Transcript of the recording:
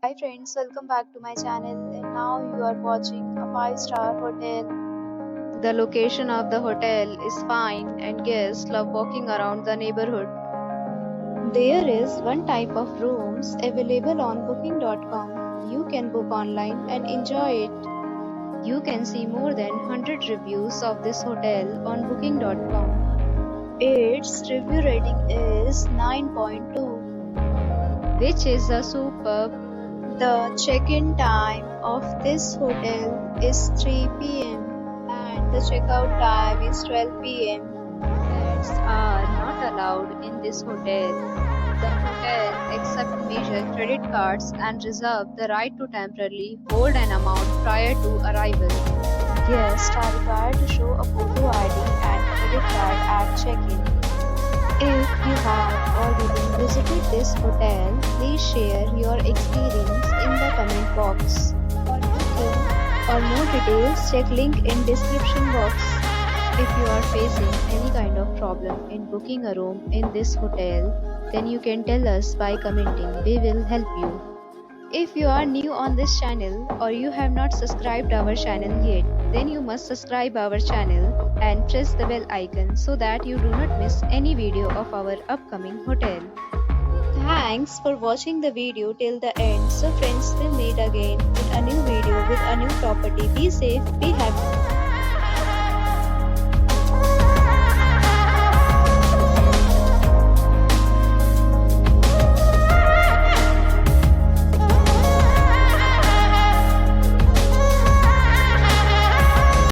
Hi friends, welcome back to my channel and now you are watching a 5-star hotel. The location of the hotel is fine and guests love walking around the neighborhood. There is one type of rooms available on booking.com. You can book online and enjoy it. You can see more than 100 reviews of this hotel on booking.com. Its review rating is 9.2, which is a superb. The check-in time of this hotel is 3 p.m. and the checkout time is 12 p.m. Pets are not allowed in this hotel. The hotel accepts major credit cards and reserves the right to temporarily hold an amount prior to arrival. Guests are required to show a photo ID and credit card at check-in. If you have already visited this hotel, please share your experience in the comment box. For booking or more details, check link in description box. If you are facing any kind of problem in booking a room in this hotel, then you can tell us by commenting. We will help you. If you are new on this channel or you have not subscribed our channel yet, then you must subscribe our channel and press the bell icon so that you do not miss any video of our upcoming hotel. Thanks for watching the video till the end. So friends, we'll meet again with a new video with a new property. Be safe, be happy.